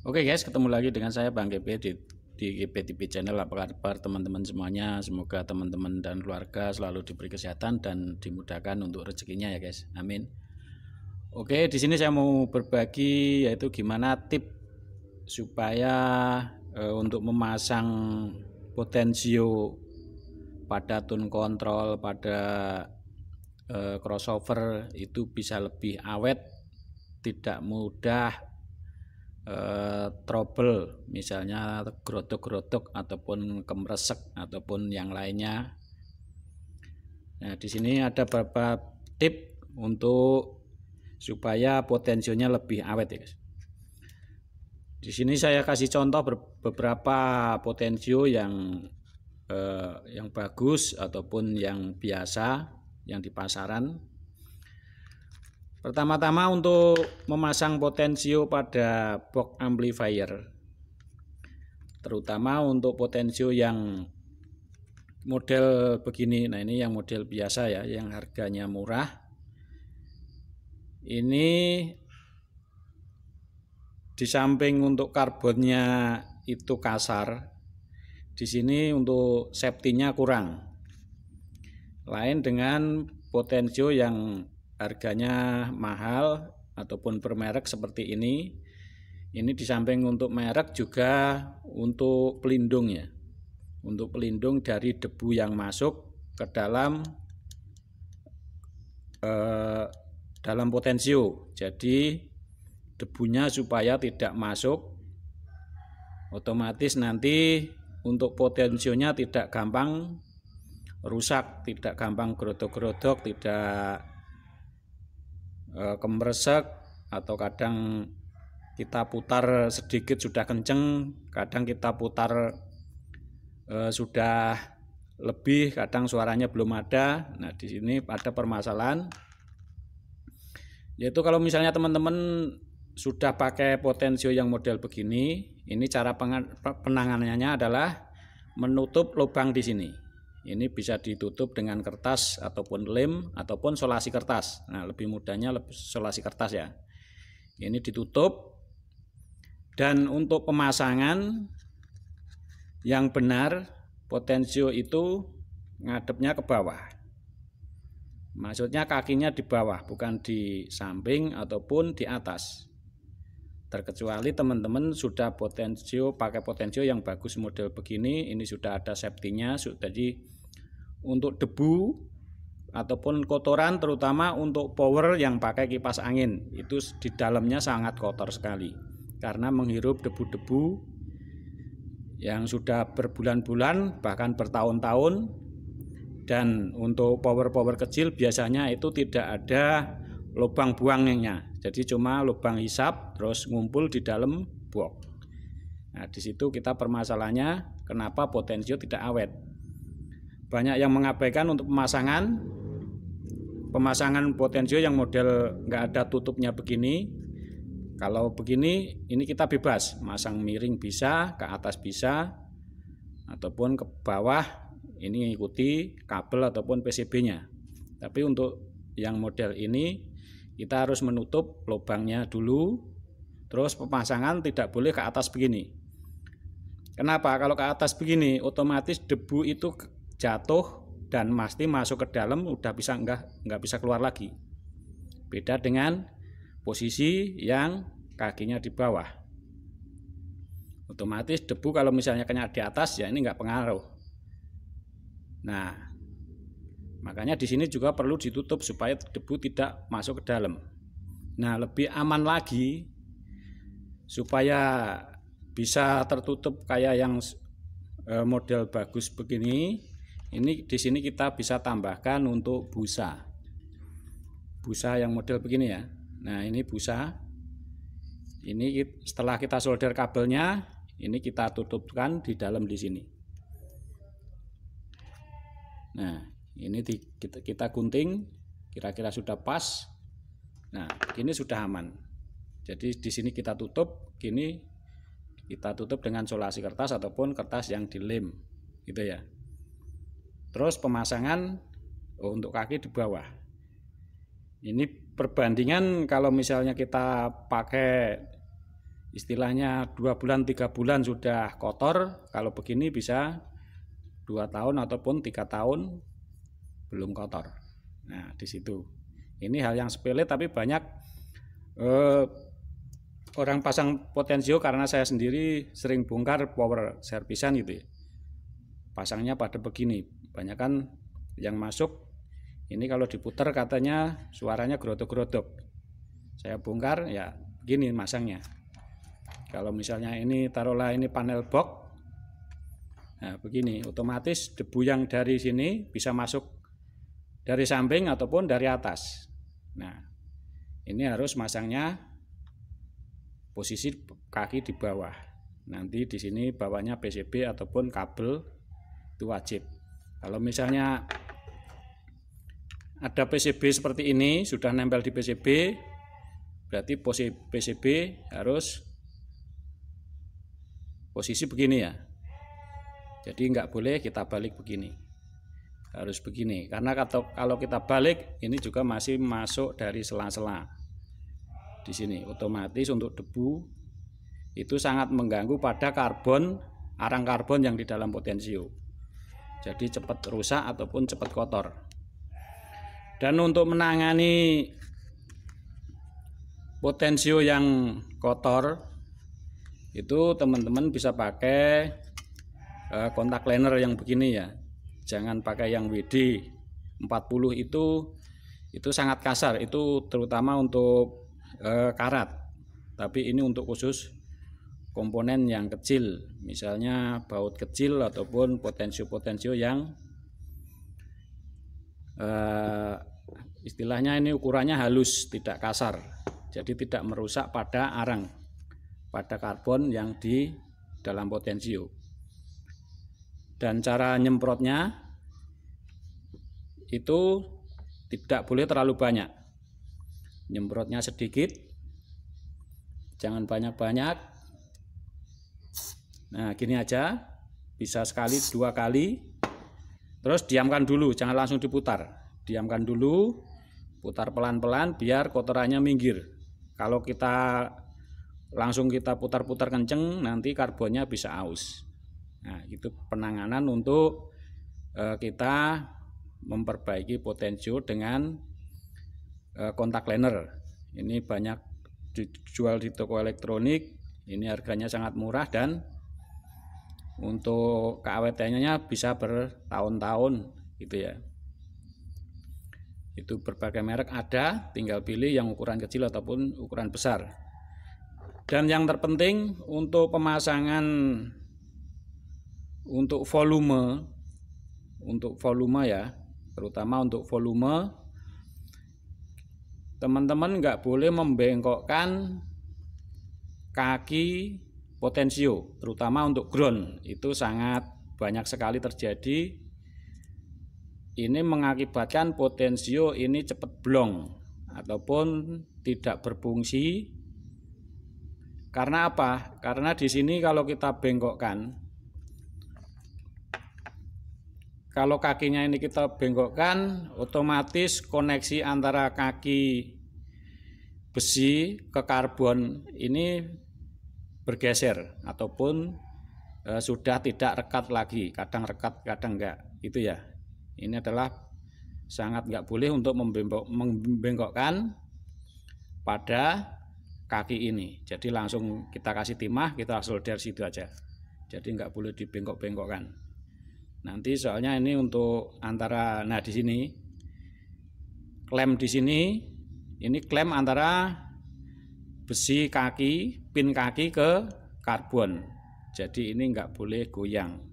Oke guys, ketemu lagi dengan saya Bang GP di GP TV Channel. Apa kabar teman-teman semuanya? Semoga teman-teman dan keluarga selalu diberi kesehatan dan dimudahkan untuk rezekinya ya guys. Amin. Oke, di sini saya mau berbagi yaitu gimana tip supaya untuk memasang potensio pada tune control pada crossover itu bisa lebih awet, tidak mudah trouble, misalnya gerodok-gerodok ataupun kemresek ataupun yang lainnya. Nah, di sini ada beberapa tip untuk supaya potensionya lebih awet ya guys. Di sini saya kasih contoh beberapa potensio yang bagus ataupun yang biasa yang di pasaran. Pertama-tama untuk memasang potensio pada box amplifier, terutama untuk potensio yang model begini. Nah, ini yang model biasa ya, yang harganya murah. Ini di samping untuk karbonnya itu kasar, di sini untuk safety-nya kurang. Lain dengan potensio yang harganya mahal ataupun bermerek seperti ini di samping untuk merek juga untuk pelindung ya, untuk pelindung dari debu yang masuk ke dalam potensio. Jadi debunya supaya tidak masuk, otomatis nanti untuk potensionya tidak gampang rusak, tidak gampang gerodok-gerodok, tidak kemresek, atau kadang kita putar sedikit sudah kenceng, kadang kita putar sudah lebih, kadang suaranya belum ada. Nah, di sini ada permasalahan, yaitu kalau misalnya teman-teman sudah pakai potensio yang model begini, ini cara penanganannya adalah menutup lubang di sini. Ini bisa ditutup dengan kertas ataupun lem ataupun solasi kertas. Nah, lebih mudahnya solasi kertas ya. Ini ditutup. Dan untuk pemasangan yang benar, potensio itu ngadepnya ke bawah. Maksudnya kakinya di bawah, bukan di samping ataupun di atas. Terkecuali teman-teman sudah pakai potensio yang bagus model begini, ini sudah ada safety-nya, jadi untuk debu ataupun kotoran, terutama untuk power yang pakai kipas angin, itu di dalamnya sangat kotor sekali karena menghirup debu-debu yang sudah berbulan-bulan bahkan bertahun-tahun. Dan untuk power kecil biasanya itu tidak ada lubang buangnya, jadi cuma lubang hisap terus ngumpul di dalam box. Nah, di situ kita permasalahannya kenapa potensio tidak awet. Banyak yang mengabaikan untuk pemasangan potensio yang model nggak ada tutupnya begini. Kalau begini, ini kita bebas, masang miring bisa, ke atas bisa, ataupun ke bawah, ini ikuti kabel ataupun PCB-nya. Tapi untuk yang model ini, kita harus menutup lubangnya dulu, terus pemasangan tidak boleh ke atas begini. Kenapa? Kalau ke atas begini, otomatis debu itu jatuh dan pasti masuk ke dalam, udah bisa nggak bisa keluar lagi. Beda dengan posisi yang kakinya di bawah. Otomatis debu kalau misalnya kena di atas ya ini nggak pengaruh. Nah, makanya di sini juga perlu ditutup supaya debu tidak masuk ke dalam. Nah, lebih aman lagi supaya bisa tertutup kayak yang model bagus begini. Ini di sini kita bisa tambahkan untuk busa yang model begini ya. Nah, ini busa. Ini setelah kita solder kabelnya, ini kita tutupkan di dalam di sini. Nah, ini kita gunting, kira-kira sudah pas. Nah, ini sudah aman. Jadi di sini kita tutup, gini kita tutup dengan solasi kertas ataupun kertas yang dilem, gitu ya. Terus pemasangan untuk kaki di bawah. Ini perbandingan kalau misalnya kita pakai istilahnya 2 bulan 3 bulan sudah kotor, kalau begini bisa 2 tahun ataupun 3 tahun belum kotor. Nah, di situ ini hal yang sepele tapi banyak orang pasang potensio, karena saya sendiri sering bongkar power servisan gitu ya. Pasangnya pada begini, banyak kan yang masuk ini kalau diputar katanya suaranya gerodok-gerodok. Saya bongkar ya begini masangnya. Kalau misalnya ini taruhlah ini panel box, nah begini otomatis debu yang dari sini bisa masuk dari samping ataupun dari atas. Nah ini harus masangnya posisi kaki di bawah. Nanti di sini bawahnya PCB ataupun kabel, itu wajib. Kalau misalnya ada PCB seperti ini sudah nempel di PCB, berarti posisi PCB harus posisi begini ya. Jadi nggak boleh kita balik begini, harus begini, karena kalau kita balik ini juga masih masuk dari sela-sela di sini. Otomatis untuk debu itu sangat mengganggu pada karbon, arang karbon yang di dalam potensio. Jadi cepat rusak ataupun cepat kotor. Dan untuk menangani potensio yang kotor itu teman-teman bisa pakai kontak liner yang begini ya. Jangan pakai yang WD 40, itu sangat kasar, itu terutama untuk karat. Tapi ini untuk khusus komponen yang kecil, misalnya baut kecil ataupun potensio-potensio yang istilahnya ini ukurannya halus, tidak kasar, jadi tidak merusak pada arang, pada karbon yang di dalam potensio. Dan cara nyemprotnya itu tidak boleh terlalu banyak, nyemprotnya sedikit, jangan banyak-banyak. Nah gini aja, bisa sekali 2 kali, terus diamkan dulu, jangan langsung diputar, diamkan dulu, putar pelan-pelan biar kotorannya minggir. Kalau kita langsung kita putar-putar kenceng, nanti karbonnya bisa aus. Nah itu penanganan untuk kita memperbaiki potensio dengan kontak liner. Ini banyak dijual di toko elektronik, ini harganya sangat murah dan untuk keawetannya bisa bertahun-tahun gitu ya. Itu berbagai merek ada, tinggal pilih yang ukuran kecil ataupun ukuran besar. Dan yang terpenting untuk pemasangan untuk volume ya, terutama untuk volume, teman-teman nggak boleh membengkokkan kaki potensio, terutama untuk ground. Itu sangat banyak sekali terjadi. Ini mengakibatkan potensio ini cepat blong ataupun tidak berfungsi. Karena apa? Karena di sini kalau kita bengkokkan, kalau kakinya ini kita bengkokkan, otomatis koneksi antara kaki besi ke karbon ini bergeser ataupun sudah tidak rekat lagi, kadang rekat kadang enggak, itu ya. Ini adalah sangat enggak boleh untuk membengkokkan pada kaki ini. Jadi langsung kita kasih timah, kita solder situ aja. Jadi enggak boleh dibengkok-bengkokkan. Nanti soalnya ini untuk antara, nah di sini klem di sini, ini klem antara besi kaki, pin kaki ke karbon. Jadi ini enggak boleh goyang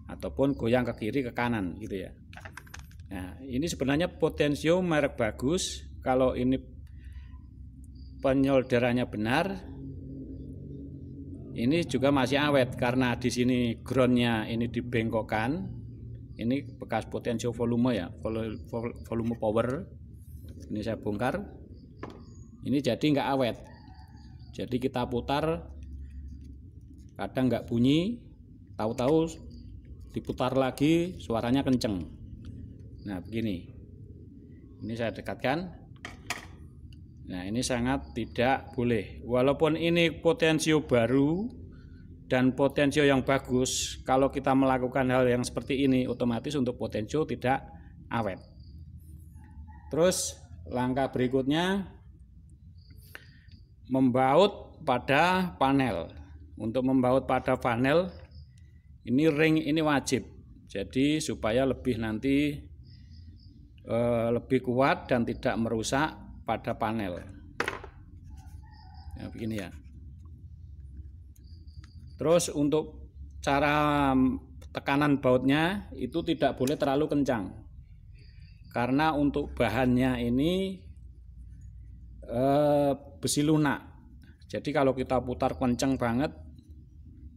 ataupun goyang ke kiri ke kanan gitu ya. Nah ini sebenarnya potensio merek bagus. Kalau ini penyolderannya benar, ini juga masih awet karena di sini groundnya ini dibengkokkan. Ini bekas potensio volume ya, volume power. Ini saya bongkar. Ini jadi nggak awet. Jadi kita putar, kadang nggak bunyi, tahu-tahu diputar lagi suaranya kenceng. Nah begini, ini saya dekatkan. Nah, ini sangat tidak boleh. Walaupun ini potensio baru dan potensio yang bagus, kalau kita melakukan hal yang seperti ini, otomatis untuk potensio tidak awet. Terus langkah berikutnya, membaut pada panel. Untuk membaut pada panel, ini ring ini wajib. Jadi supaya lebih nanti lebih kuat dan tidak merusak pada panel. Nah, begini ya. Terus untuk cara tekanan bautnya itu tidak boleh terlalu kencang. Karena untuk bahannya ini besi lunak. Jadi kalau kita putar kencang banget,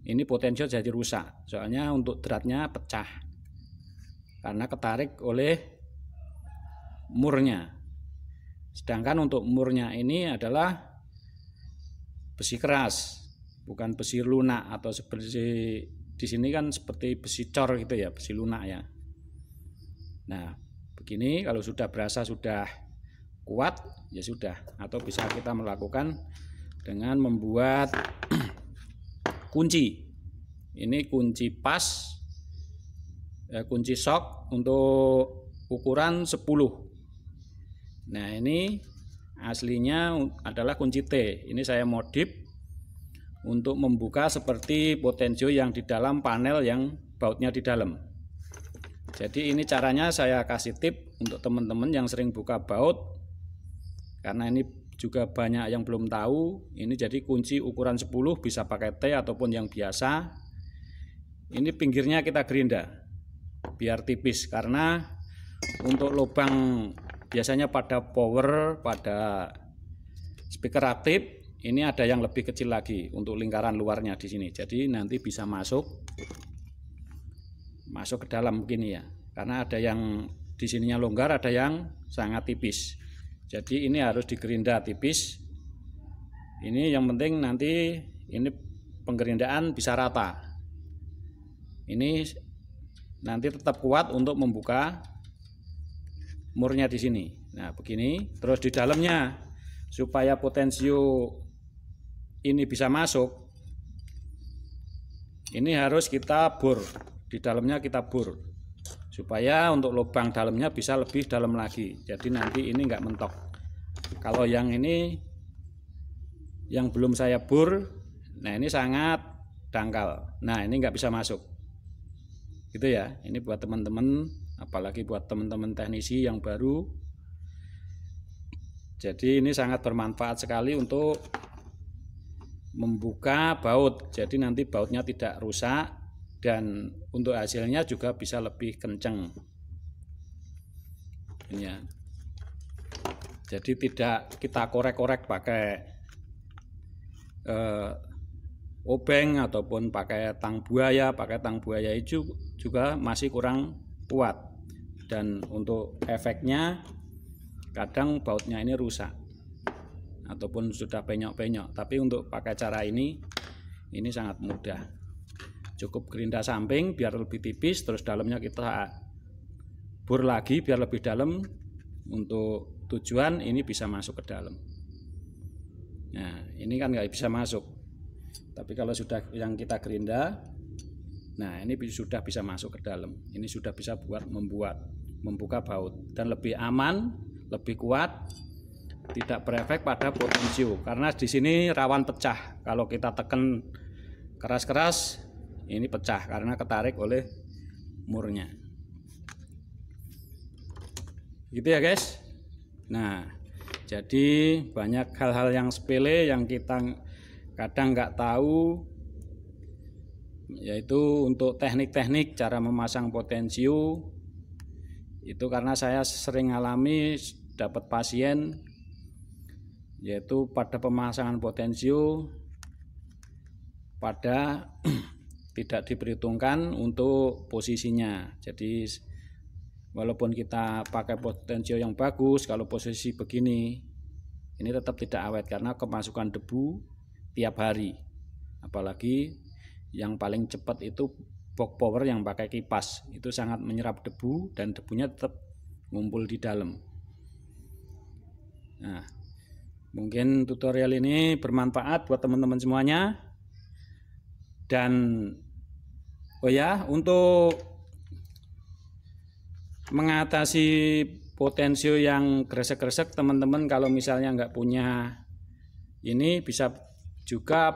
ini potensial jadi rusak. Soalnya untuk dratnya pecah. Karena ketarik oleh murnya. Sedangkan untuk murnya ini adalah besi keras, bukan besi lunak atau seperti di sini kan seperti besi cor gitu ya, besi lunak ya. Nah, begini kalau sudah berasa sudah kuat ya sudah, atau bisa kita melakukan dengan membuat kunci. Ini kunci pas, kunci sok untuk ukuran 10. Nah, ini aslinya adalah kunci T. Ini saya modif untuk membuka seperti potensio yang di dalam panel yang bautnya di dalam. Jadi ini caranya saya kasih tip untuk teman-teman yang sering buka baut, karena ini juga banyak yang belum tahu. Ini jadi kunci ukuran 10, bisa pakai T ataupun yang biasa. Ini pinggirnya kita gerinda biar tipis, karena untuk lubang biasanya pada power, pada speaker aktif, ini ada yang lebih kecil lagi untuk lingkaran luarnya di sini. Jadi nanti bisa masuk ke dalam begini ya. Karena ada yang di sininya longgar, ada yang sangat tipis. Jadi ini harus digerinda tipis. Ini yang penting nanti ini penggerindaan bisa rata. Ini nanti tetap kuat untuk membuka murnya di sini. Nah, begini. Terus di dalamnya supaya potensio ini bisa masuk, ini harus kita bor. Di dalamnya kita bor supaya untuk lubang dalamnya bisa lebih dalam lagi. Jadi nanti ini enggak mentok. Kalau yang ini yang belum saya bor, nah ini sangat dangkal. Nah, ini enggak bisa masuk. Gitu ya. Ini buat teman-teman, apalagi buat teman-teman teknisi yang baru. Jadi ini sangat bermanfaat sekali untuk membuka baut. Jadi nanti bautnya tidak rusak dan untuk hasilnya juga bisa lebih kencang. Ini ya. Jadi tidak kita korek-korek pakai obeng ataupun pakai tang buaya. Pakai tang buaya itu juga masih kurang kuat. Dan untuk efeknya kadang bautnya ini rusak ataupun sudah penyok-penyok. Tapi untuk pakai cara ini sangat mudah. Cukup gerinda samping biar lebih tipis, terus dalamnya kita bor lagi biar lebih dalam. Untuk tujuan ini bisa masuk ke dalam. Nah, ini kan nggak bisa masuk. Tapi kalau sudah yang kita gerinda, nah ini sudah bisa masuk ke dalam. Ini sudah bisa membuka baut dan lebih aman, lebih kuat, tidak berefek pada potensio. Karena di sini rawan pecah. Kalau kita tekan keras-keras, ini pecah karena ketarik oleh murnya. Gitu ya guys. Nah, jadi banyak hal-hal yang sepele yang kita kadang nggak tahu, yaitu untuk teknik-teknik cara memasang potensio. Itu karena saya sering alami dapat pasien, yaitu pada pemasangan potensio pada tidak diperhitungkan untuk posisinya. Jadi walaupun kita pakai potensio yang bagus, kalau posisi begini ini tetap tidak awet karena kemasukan debu tiap hari. Apalagi yang paling cepat itu box power yang pakai kipas, itu sangat menyerap debu dan debunya tetap ngumpul di dalam. Nah, Mungkin tutorial ini bermanfaat buat teman-teman semuanya. Dan oh ya, untuk mengatasi potensio yang gresek-gresek, teman-teman kalau misalnya nggak punya ini, bisa juga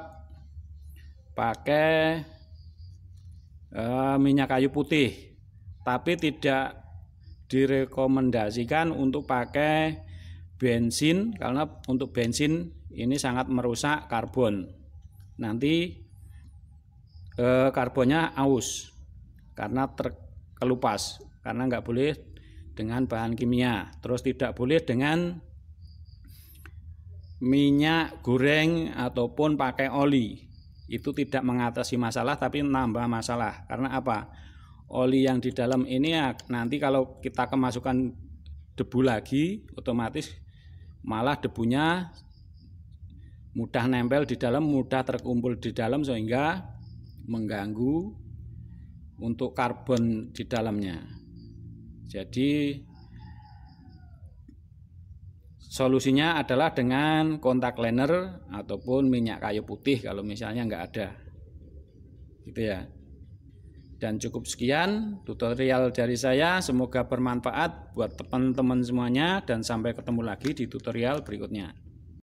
pakai minyak kayu putih, tapi tidak direkomendasikan untuk pakai bensin, karena untuk bensin ini sangat merusak karbon. Nanti karbonnya aus karena terkelupas, karena nggak boleh dengan bahan kimia. Terus tidak boleh dengan minyak goreng ataupun pakai oli. Itu tidak mengatasi masalah tapi nambah masalah. Karena apa? Oli yang di dalam ini nanti kalau kita kemasukan debu lagi, otomatis malah debunya mudah nempel di dalam, mudah terkumpul di dalam, sehingga mengganggu untuk karbon di dalamnya. Jadi solusinya adalah dengan kontak liner ataupun minyak kayu putih kalau misalnya nggak ada, gitu ya. Dan cukup sekian tutorial dari saya, semoga bermanfaat buat teman-teman semuanya, dan sampai ketemu lagi di tutorial berikutnya.